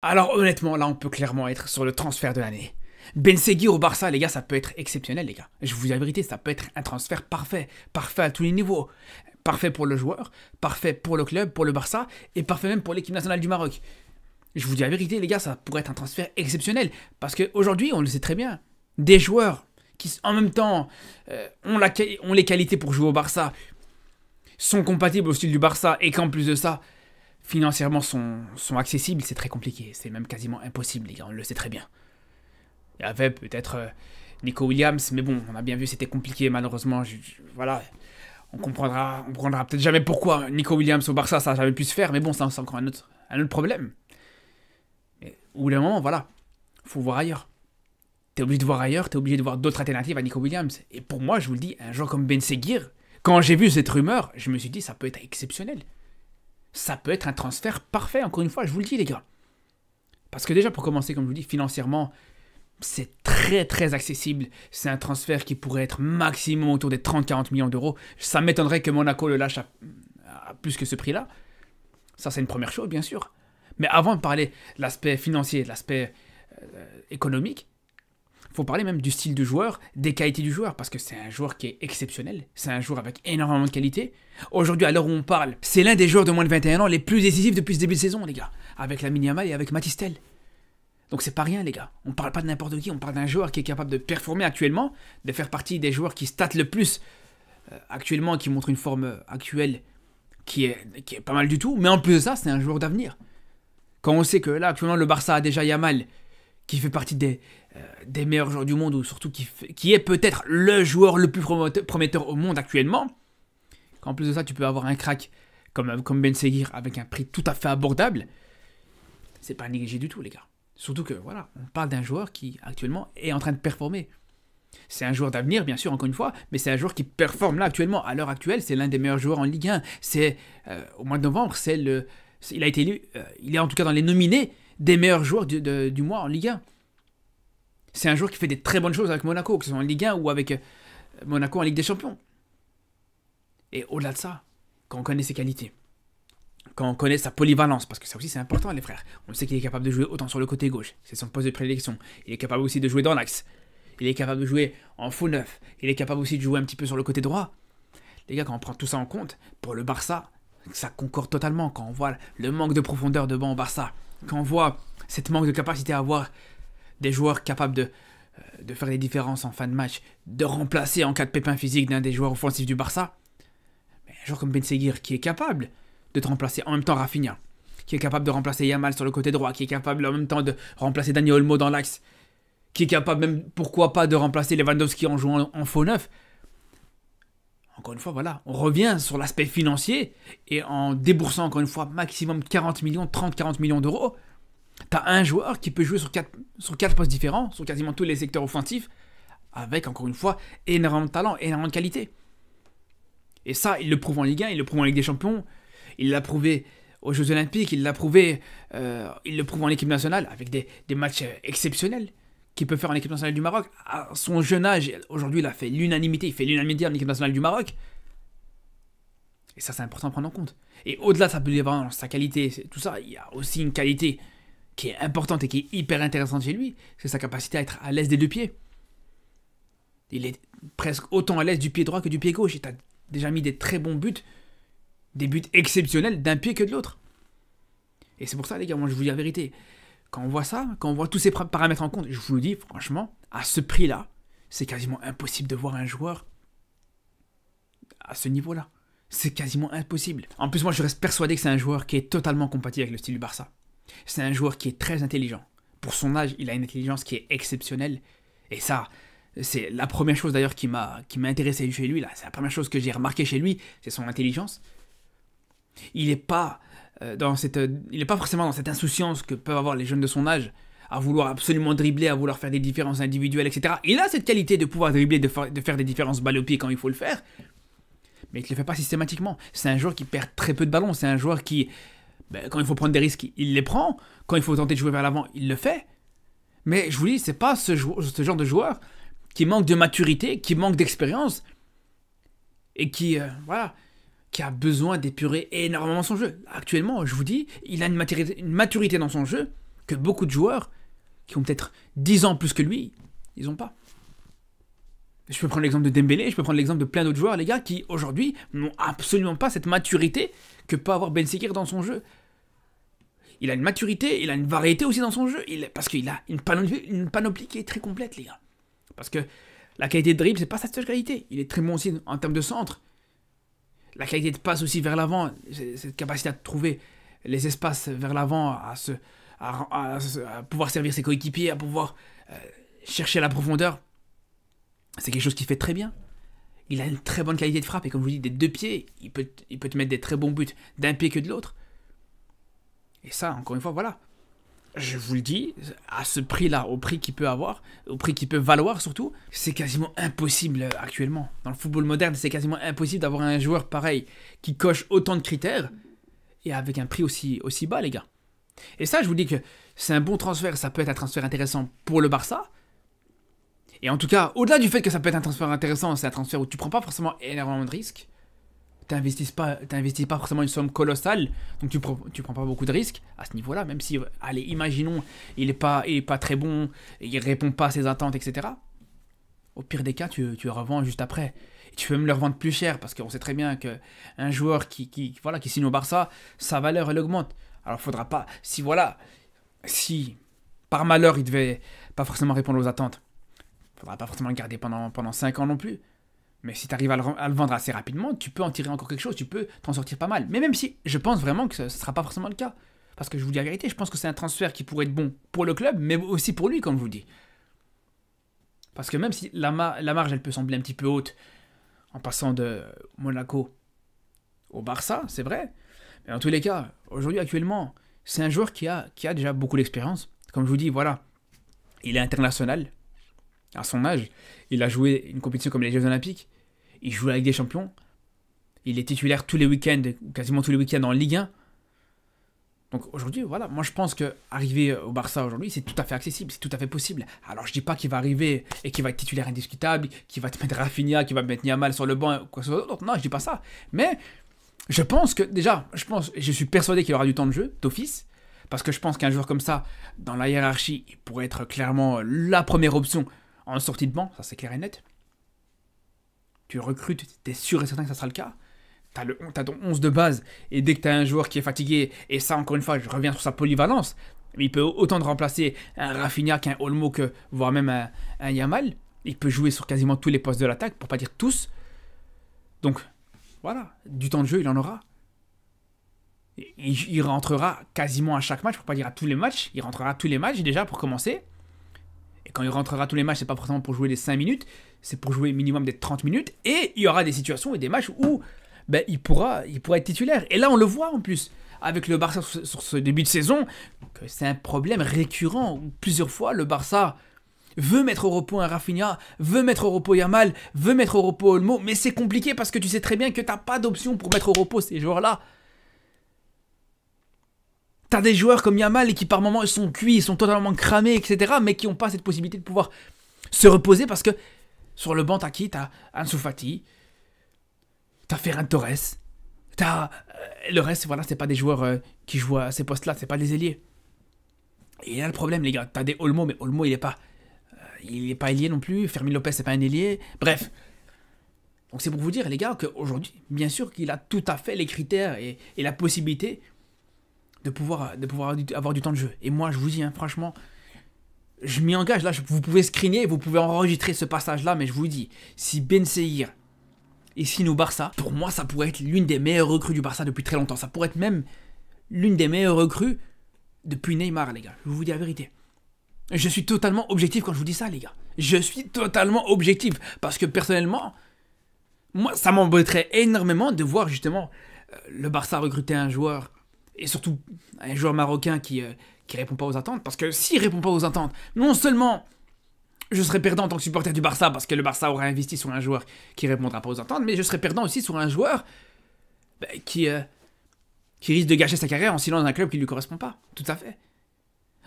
Alors honnêtement, là on peut clairement être sur le transfert de l'année. Ben Seguir au Barça, les gars, ça peut être exceptionnel, les gars. Je vous dis la vérité, ça peut être un transfert parfait. Parfait à tous les niveaux. Parfait pour le joueur, parfait pour le club, pour le Barça, et parfait même pour l'équipe nationale du Maroc. Je vous dis la vérité, les gars, ça pourrait être un transfert exceptionnel. Parce qu'aujourd'hui, on le sait très bien, des joueurs qui en même temps ont les qualités pour jouer au Barça, sont compatibles au style du Barça, et qu'en plus de ça, financièrement sont accessibles, c'est très compliqué. C'est même quasiment impossible, les gars, on le sait très bien. Il y avait peut-être Nico Williams, mais bon, on a bien vu, c'était compliqué, malheureusement. Voilà, on comprendra peut-être jamais pourquoi Nico Williams au Barça, ça n'a jamais pu se faire, mais bon, c'est encore un autre problème. Mais au bout d'un moment, voilà, faut voir ailleurs. T'es obligé de voir ailleurs, t'es obligé de voir d'autres alternatives à Nico Williams. Et pour moi, je vous le dis, un joueur comme Ben Seguir, quand j'ai vu cette rumeur, je me suis dit, ça peut être exceptionnel. Ça peut être un transfert parfait, encore une fois, je vous le dis, les gars. Parce que déjà, pour commencer, comme je vous dis, financièrement, c'est très très accessible. C'est un transfert qui pourrait être maximum autour des 30-40 millions d'euros. Ça m'étonnerait que Monaco le lâche à plus que ce prix-là. Ça, c'est une première chose, bien sûr. Mais avant de parler de l'aspect financier, de l'aspect économique, il faut parler même du style du joueur, des qualités du joueur, parce que c'est un joueur qui est exceptionnel. C'est un joueur avec énormément de qualité. Aujourd'hui, à l'heure où on parle, c'est l'un des joueurs de moins de 21 ans les plus décisifs depuis ce début de saison, les gars. Avec Lamine Yamal et avec Matistel. Donc c'est pas rien, les gars. On parle pas de n'importe qui, on parle d'un joueur qui est capable de performer actuellement, de faire partie des joueurs qui statent le plus actuellement, qui montre une forme actuelle qui est pas mal du tout. Mais en plus de ça, c'est un joueur d'avenir. Quand on sait que là, actuellement, le Barça a déjà Yamal, qui fait partie des meilleurs joueurs du monde, ou surtout qui est peut-être le joueur le plus prometteur au monde actuellement, qu'en plus de ça, tu peux avoir un crack comme Ben Seguir avec un prix tout à fait abordable, c'est pas négligé du tout, les gars. Surtout que, voilà, on parle d'un joueur qui, actuellement, est en train de performer. C'est un joueur d'avenir, bien sûr, encore une fois, mais c'est un joueur qui performe là, actuellement. À l'heure actuelle, c'est l'un des meilleurs joueurs en Ligue 1. Au mois de novembre, il a été élu, il est en tout cas dans les nominés des meilleurs joueurs du mois en Ligue 1. C'est un joueur qui fait des très bonnes choses avec Monaco, que ce soit en Ligue 1 ou avec Monaco en Ligue des Champions. Et au-delà de ça, quand on connaît ses qualités, quand on connaît sa polyvalence, parce que ça aussi c'est important les frères, on sait qu'il est capable de jouer autant sur le côté gauche, c'est son poste de prédilection, il est capable aussi de jouer dans l'axe, il est capable de jouer en faux neuf, il est capable aussi de jouer un petit peu sur le côté droit. Les gars, quand on prend tout ça en compte, pour le Barça, ça concorde totalement. Quand on voit le manque de profondeur de banc au Barça, quand on voit cette manque de capacité à avoir des joueurs capables de faire des différences en fin de match, de remplacer en cas de pépin physique d'un des joueurs offensifs du Barça, mais un joueur comme Ben Seguir qui est capable de te remplacer en même temps Rafinha, qui est capable de remplacer Yamal sur le côté droit, qui est capable en même temps de remplacer Dani Olmo dans l'axe, qui est capable même, pourquoi pas, de remplacer Lewandowski en jouant en faux neuf. Encore une fois, voilà, on revient sur l'aspect financier et en déboursant encore une fois maximum 40 millions, 30-40 millions d'euros, t'as un joueur qui peut jouer sur 4 postes différents, sur quasiment tous les secteurs offensifs, avec encore une fois énormément de talent, énormément de qualité. Et ça, il le prouve en Ligue 1, il le prouve en Ligue des Champions, il l'a prouvé aux Jeux Olympiques, il le prouve en équipe nationale avec des matchs exceptionnels qu'il peut faire en équipe nationale du Maroc. À son jeune âge, aujourd'hui, il a fait l'unanimité, il fait l'unanimité en équipe nationale du Maroc. Et ça, c'est important à prendre en compte. Et au-delà de sa polyvalence, sa qualité, tout ça, il y a aussi une qualité qui est importante et qui est hyper intéressante chez lui, c'est sa capacité à être à l'aise des deux pieds. Il est presque autant à l'aise du pied droit que du pied gauche. Et tu as déjà mis des très bons buts, des buts exceptionnels d'un pied que de l'autre. Et c'est pour ça, les gars, moi je vous dis la vérité. Quand on voit ça, quand on voit tous ces paramètres en compte, je vous le dis, franchement, à ce prix-là, c'est quasiment impossible de voir un joueur à ce niveau-là. C'est quasiment impossible. En plus, moi, je reste persuadé que c'est un joueur qui est totalement compatible avec le style du Barça. C'est un joueur qui est très intelligent. Pour son âge, il a une intelligence qui est exceptionnelle. Et ça, c'est la première chose d'ailleurs qui m'a intéressé chez lui. Là. C'est la première chose que j'ai remarqué chez lui, c'est son intelligence. Il n'est pas forcément dans cette insouciance que peuvent avoir les jeunes de son âge, à vouloir absolument dribbler, à vouloir faire des différences individuelles, etc. Il a cette qualité de pouvoir dribbler, de faire des différences balle au pied quand il faut le faire, mais il ne le fait pas systématiquement. C'est un joueur qui perd très peu de ballons, c'est un joueur qui, quand il faut prendre des risques, il les prend, quand il faut tenter de jouer vers l'avant, il le fait. Mais je vous dis, c'est pas ce genre de joueur qui manque de maturité, qui manque d'expérience, et qui a besoin d'épurer énormément son jeu. Actuellement, je vous dis, il a une maturité dans son jeu que beaucoup de joueurs qui ont peut-être 10 ans plus que lui, ils n'ont pas. Je peux prendre l'exemple de Dembélé, je peux prendre l'exemple de plein d'autres joueurs, les gars, qui aujourd'hui n'ont absolument pas cette maturité que peut avoir Ben Seghir dans son jeu. Il a une maturité, il a une variété aussi dans son jeu, parce qu'il a une panoplie qui est très complète, les gars. Parce que la qualité de dribble, c'est pas sa seule qualité. Il est très bon aussi en termes de centre. La qualité de passe aussi vers l'avant, cette capacité à trouver les espaces vers l'avant, à pouvoir servir ses coéquipiers, à pouvoir chercher la profondeur. C'est quelque chose qu'il fait très bien. Il a une très bonne qualité de frappe et comme je vous dis, des deux pieds, il peut te mettre des très bons buts d'un pied que de l'autre. Et ça, encore une fois, voilà. Je vous le dis, à ce prix-là, au prix qu'il peut avoir, au prix qu'il peut valoir surtout, c'est quasiment impossible actuellement. Dans le football moderne, c'est quasiment impossible d'avoir un joueur pareil qui coche autant de critères et avec un prix aussi bas, les gars. Et ça, je vous dis que c'est un bon transfert, ça peut être un transfert intéressant pour le Barça. Et en tout cas, au-delà du fait que ça peut être un transfert intéressant, c'est un transfert où tu prends pas forcément énormément de risques. T'investis pas forcément une somme colossale, donc tu prends pas beaucoup de risques à ce niveau-là, même si, allez, imaginons, il est pas très bon, il répond pas à ses attentes, etc. Au pire des cas, tu le revends juste après. Et tu peux même le revendre plus cher, parce qu'on sait très bien qu'un joueur qui signe au Barça, sa valeur, elle augmente. Alors, faudra pas, si par malheur, il devait pas forcément répondre aux attentes, faudra pas forcément le garder pendant 5 ans non plus. Mais si tu arrives à le vendre assez rapidement, tu peux en tirer encore quelque chose, tu peux t'en sortir pas mal. Mais même si je pense vraiment que ce ne sera pas forcément le cas. Parce que je vous dis la vérité, je pense que c'est un transfert qui pourrait être bon pour le club, mais aussi pour lui, comme je vous dis. Parce que même si la marge, elle peut sembler un petit peu haute en passant de Monaco au Barça, c'est vrai. Mais dans tous les cas, aujourd'hui, actuellement, c'est un joueur qui a déjà beaucoup d'expérience. Comme je vous dis, voilà, il est international. À son âge, il a joué une compétition comme les Jeux Olympiques, il joue la Ligue des Champions, il est titulaire tous les week-ends, quasiment tous les week-ends en Ligue 1. Donc aujourd'hui, voilà, moi je pense qu'arriver au Barça aujourd'hui, c'est tout à fait accessible, c'est tout à fait possible. Alors je dis pas qu'il va arriver et qu'il va être titulaire indiscutable, qu'il va te mettre Rafinha, qu'il va mettre Yamal sur le banc, quoi que ce soit d'autre. Non, je dis pas ça. Mais je pense que, je suis persuadé qu'il aura du temps de jeu, d'office, parce que je pense qu'un joueur comme ça, dans la hiérarchie, il pourrait être clairement la première option en sortie de banc, ça c'est clair et net. Tu recrutes, t'es sûr et certain que ça sera le cas. T'as ton 11 de base, et dès que t'as un joueur qui est fatigué, et ça encore une fois, je reviens sur sa polyvalence, il peut autant de remplacer un Rafinha qu'un Olmo, voire même un Yamal. Il peut jouer sur quasiment tous les postes de l'attaque, pour pas dire tous. Donc, voilà, du temps de jeu, il en aura. Il rentrera quasiment à chaque match, pour pas dire à tous les matchs. Il rentrera à tous les matchs déjà pour commencer. Et quand il rentrera à tous les matchs, c'est pas forcément pour jouer les 5 minutes, c'est pour jouer minimum des 30 minutes. Et il y aura des situations et des matchs où il pourra être titulaire. Et là, on le voit en plus, avec le Barça sur ce début de saison, que c'est un problème récurrent. Plusieurs fois, le Barça veut mettre au repos un Rafinha, veut mettre au repos Yamal, veut mettre au repos Olmo. Mais c'est compliqué parce que tu sais très bien que t'as pas d'option pour mettre au repos ces joueurs-là. T'as des joueurs comme Yamal et qui par moments ils sont cuits, ils sont totalement cramés, etc. Mais qui n'ont pas cette possibilité de pouvoir se reposer parce que sur le banc, t'as qui? T'as Ansu Fati, t'as Ferran Torres, t'as... le reste, voilà, c'est pas des joueurs qui jouent à ces postes-là, c'est pas des ailiers. Et il y a le problème, les gars, t'as des Olmo, mais Olmo il est pas ailier non plus, Fermin Lopez c'est pas un ailier, bref. Donc c'est pour vous dire, les gars, qu'aujourd'hui, bien sûr qu'il a tout à fait les critères et la possibilité de pouvoir avoir du temps de jeu. Et moi, je vous dis, franchement, je m'y engage. Là, vous pouvez screener, vous pouvez enregistrer ce passage-là, mais je vous dis, si Ben Seghir est signé au Barça, pour moi, ça pourrait être l'une des meilleures recrues du Barça depuis très longtemps. Ça pourrait être même l'une des meilleures recrues depuis Neymar, les gars. Je vous dis la vérité. Je suis totalement objectif quand je vous dis ça, les gars. Je suis totalement objectif. Parce que personnellement, moi, ça m'embêterait énormément de voir justement le Barça recruter un joueur, et surtout un joueur marocain qui répond pas aux attentes. Parce que s'il répond pas aux attentes, non seulement je serais perdant en tant que supporter du Barça, parce que le Barça aurait investi sur un joueur qui répondra pas aux attentes, mais je serais perdant aussi sur un joueur qui risque de gâcher sa carrière en signant dans un club qui lui correspond pas. Tout à fait.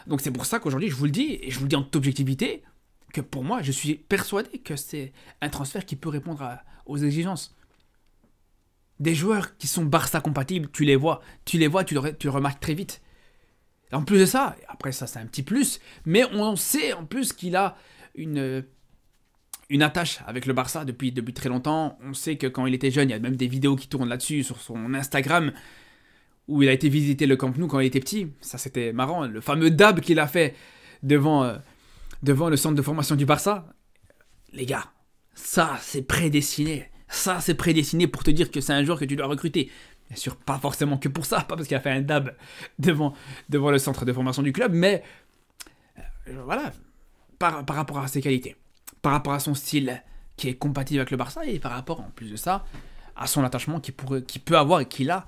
Donc c'est pour ça qu'aujourd'hui, je vous le dis, et je vous le dis en toute objectivité, que pour moi, je suis persuadé que c'est un transfert qui peut répondre aux exigences. Des joueurs qui sont Barça compatibles, tu les vois, tu le remarques très vite. En plus de ça, après ça c'est un petit plus, mais on sait en plus qu'il a une attache avec le Barça depuis très longtemps. On sait que quand il était jeune, il y a même des vidéos qui tournent là-dessus sur son Instagram, où il a été visiter le Camp Nou quand il était petit. Ça c'était marrant, le fameux dab qu'il a fait devant le centre de formation du Barça. Les gars, ça c'est prédestiné. Ça c'est prédestiné pour te dire que c'est un joueur que tu dois recruter. Bien sûr, pas forcément que pour ça, pas parce qu'il a fait un dab devant le centre de formation du club, mais voilà, par rapport à ses qualités, par rapport à son style qui est compatible avec le Barça, et par rapport, en plus de ça, à son attachement qu'il peut avoir et qu'il a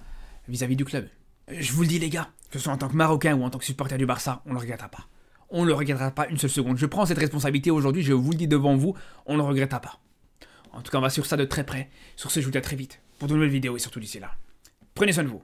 vis-à-vis du club. Je vous le dis les gars, que ce soit en tant que Marocain ou en tant que supporter du Barça, on ne le regrettera pas. On ne le regrettera pas une seule seconde. Je prends cette responsabilité aujourd'hui, je vous le dis devant vous, on ne le regrettera pas. En tout cas, on va suivre ça de très près. Sur ce, je vous dis à très vite pour de nouvelles vidéos et surtout d'ici là. Prenez soin de vous.